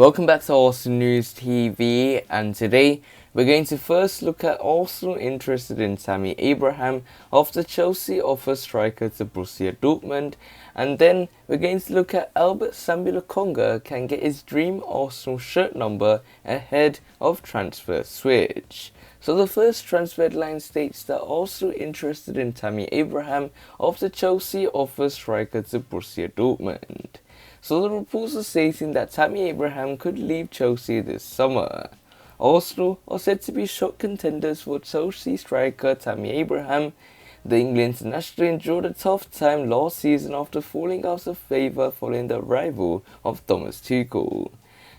Welcome back to R.S.C. News TV, and today we're going to first look at Arsenal interested in Tammy Abraham after Chelsea offers striker to Borussia Dortmund, and then we're going to look at Sambi Lokonga can get his dream Arsenal shirt number ahead of transfer switch. So the first transfer headline states that Arsenal interested in Tammy Abraham after Chelsea offers striker to Borussia Dortmund. So the reports are stating that Tammy Abraham could leave Chelsea this summer. Arsenal are said to be shock contenders for Chelsea striker Tammy Abraham. The England international endured a tough time last season after falling out of favour following the arrival of Thomas Tuchel.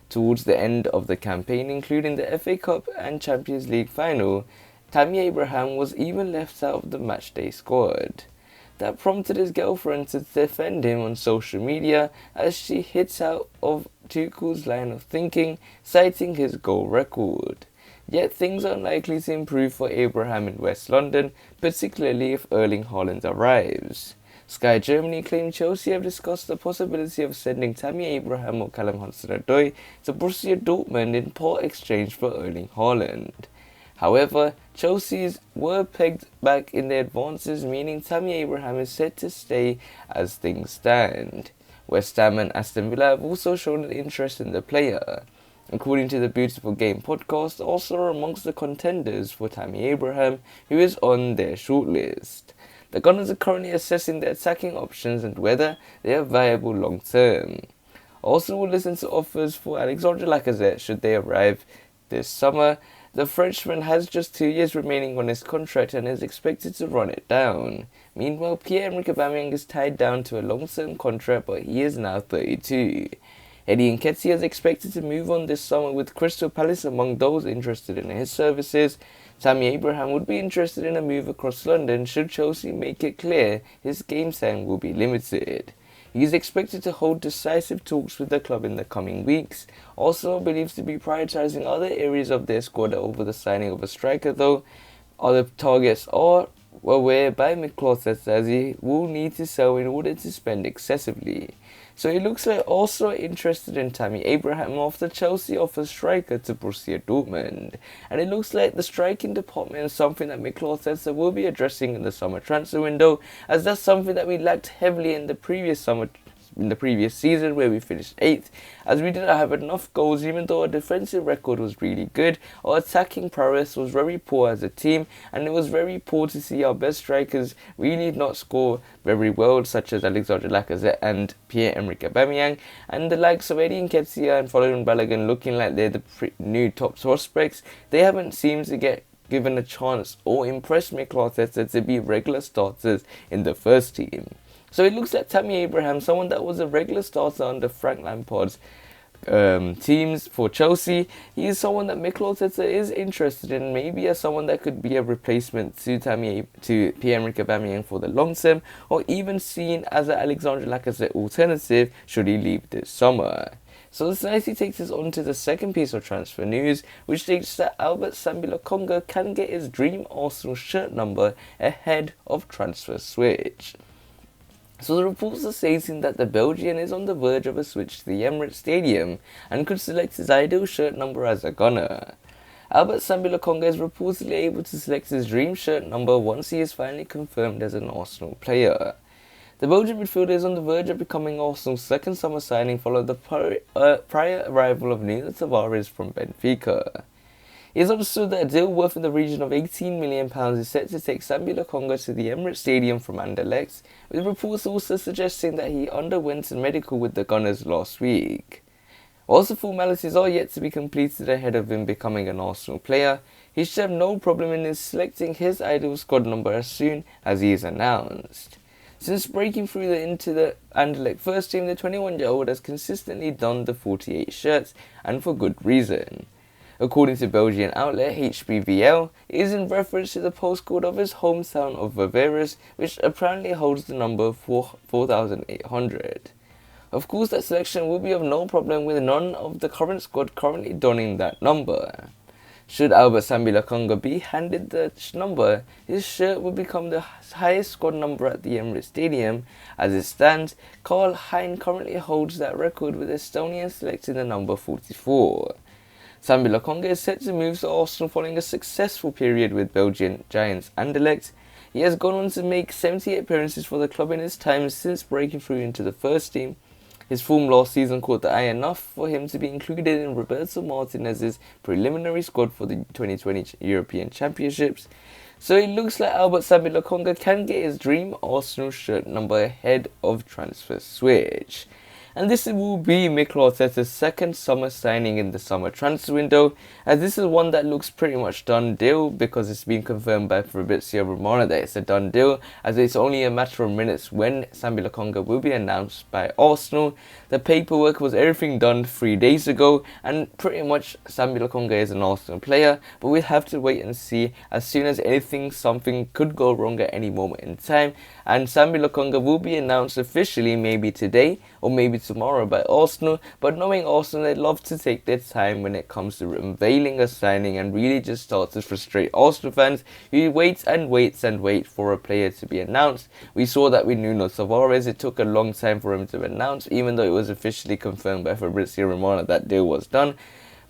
Towards the end of the campaign, including the FA Cup and Champions League final, Tammy Abraham was even left out of the matchday squad. That prompted his girlfriend to defend him on social media as she hits out of Tuchel's line of thinking, citing his goal record. Yet things are likely to improve for Abraham in West London, particularly if Erling Haaland arrives. Sky Germany claimed Chelsea have discussed the possibility of sending Tammy Abraham or Callum Hudson-Odoi to Borussia Dortmund in part exchange for Erling Haaland. However, Chelsea's were pegged back in their advances, meaning Tammy Abraham is set to stay as things stand. West Ham and Aston Villa have also shown an interest in the player. According to the Beautiful Game podcast, Arsenal are amongst the contenders for Tammy Abraham, who is on their shortlist. The Gunners are currently assessing their attacking options and whether they are viable long term. Arsenal will listen to offers for Alexandre Lacazette should they arrive this summer. The Frenchman has just 2 years remaining on his contract and is expected to run it down. Meanwhile, Pierre-Emerick Aubameyang is tied down to a long-term contract, but he is now 32. Eddie Nketiah is expected to move on this summer, with Crystal Palace among those interested in his services. Tammy Abraham would be interested in a move across London should Chelsea make it clear his game time will be limited. He is expected to hold decisive talks with the club in the coming weeks. Arsenal believes to be prioritising other areas of their squad over the signing of a striker, though other targets are aware by Mikel Arteta as he will need to sell in order to spend excessively. So it looks like Arsenal are interested in Tammy Abraham after Chelsea offers striker to Borussia Dortmund. And it looks like the striking department is something that Mikel Arteta will be addressing in the summer transfer window, as that's something that we lacked heavily in the previous season, where we finished 8th, as we didn't have enough goals. Even though our defensive record was really good, our attacking prowess was very poor as a team, and it was very poor to see our best strikers really not score very well, such as Alexandre Lacazette and Pierre-Emerick Aubameyang, and the likes of Eddie Nketiah and Folarin Balogun looking like they're the new top prospects. They haven't seemed to get given a chance or impressed Mikel Arteta to be regular starters in the first team. So it looks like Tammy Abraham, someone that was a regular starter under Frank Lampard's teams for Chelsea, he is someone that Mikel Arteta is interested in, maybe as someone that could be a replacement to Pierre-Emerick Aubameyang for the long term, or even seen as an Alexandre Lacazette alternative should he leave this summer. So this nicely takes us on to the second piece of transfer news, which states that Sambi Lokonga can get his dream Arsenal shirt number ahead of transfer switch. So the reports are stating that the Belgian is on the verge of a switch to the Emirates Stadium and could select his ideal shirt number as a Gunner. Sambi Lokonga is reportedly able to select his dream shirt number once he is finally confirmed as an Arsenal player. The Belgian midfielder is on the verge of becoming Arsenal's second summer signing following the prior arrival of Nuno Tavares from Benfica. It is understood that a deal worth in the region of £18 million is set to take Sambi Lokonga to the Emirates Stadium from Anderlecht, with reports also suggesting that he underwent a medical with the Gunners last week. Whilst the formalities are yet to be completed ahead of him becoming an Arsenal player, he should have no problem in selecting his ideal squad number as soon as he is announced. Since breaking through into the Anderlecht first team, the 21-year-old has consistently donned the 48 shirts, and for good reason. According to Belgian outlet HBVL, it is in reference to the postcode of his hometown of Bavaria, which apparently holds the number 4,800. Of course, that selection will be of no problem with none of the current squad currently donning that number. Should Albert Sambi Lokonga be handed the number, his shirt will become the highest scored number at the Emirates Stadium. As it stands, Karl Hein currently holds that record with Estonians selecting the number 44. Sambi Lokonga is set to move to Arsenal following a successful period with Belgian giants Anderlecht. He has gone on to make 78 appearances for the club in his time since breaking through into the first team. His form last season caught the eye enough for him to be included in Roberto Martinez's preliminary squad for the 2020 European Championships. So it looks like Albert Sambi Lokonga can get his dream Arsenal shirt number ahead of transfer switch. And this will be Mikel Arteta's second summer signing in the summer transfer window, as this is one that looks pretty much done deal because it's been confirmed by Fabrizio Romano that it's a done deal, as it's only a matter of minutes when Sambi Lokonga will be announced by Arsenal. The paperwork was everything done 3 days ago, and pretty much Sambi Lokonga is an Arsenal player, but we'll have to wait and see. As soon as something could go wrong at any moment in time, and Sambi Lokonga will be announced officially maybe today or maybe tomorrow by Arsenal. But knowing Arsenal, they love to take their time when it comes to unveiling a signing and really just start to frustrate Arsenal fans who wait and wait and wait for a player to be announced. We saw that with Nuno Tavares. It took a long time for him to announce, even though it was officially confirmed by Fabrizio Romano that deal was done.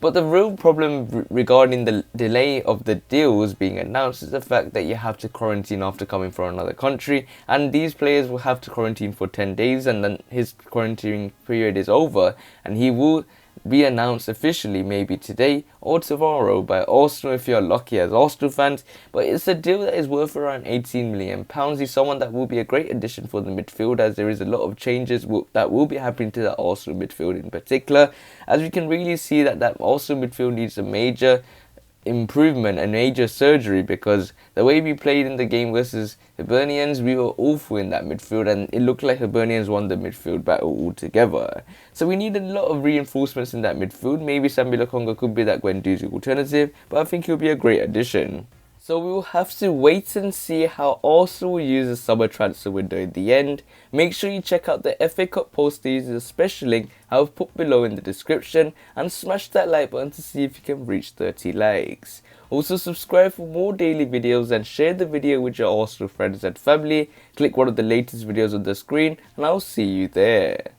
But the real problem regarding the delay of the deals being announced is the fact that you have to quarantine after coming from another country, and these players will have to quarantine for 10 days, and then his quarantine period is over, and he will be announced officially maybe today or tomorrow by Arsenal if you're lucky as Arsenal fans. But it's a deal that is worth around £18 million. He's someone that will be a great addition for the midfield, as there is a lot of changes that will be happening to the Arsenal midfield in particular, as we can really see that Arsenal midfield needs a major improvement and major surgery, because the way we played in the game versus Hibernians, we were awful in that midfield, and it looked like Hibernians won the midfield battle altogether. So we need a lot of reinforcements in that midfield. Maybe Sambi Lokonga could be that Guendouzi alternative, but I think he'll be a great addition. So we will have to wait and see how Arsenal will use the summer transfer window in the end. Make sure you check out the FA Cup post. There is a special link I've put below in the description, and smash that like button to see if you can reach 30 likes. Also subscribe for more daily videos and share the video with your Arsenal friends and family. Click one of the latest videos on the screen and I'll see you there.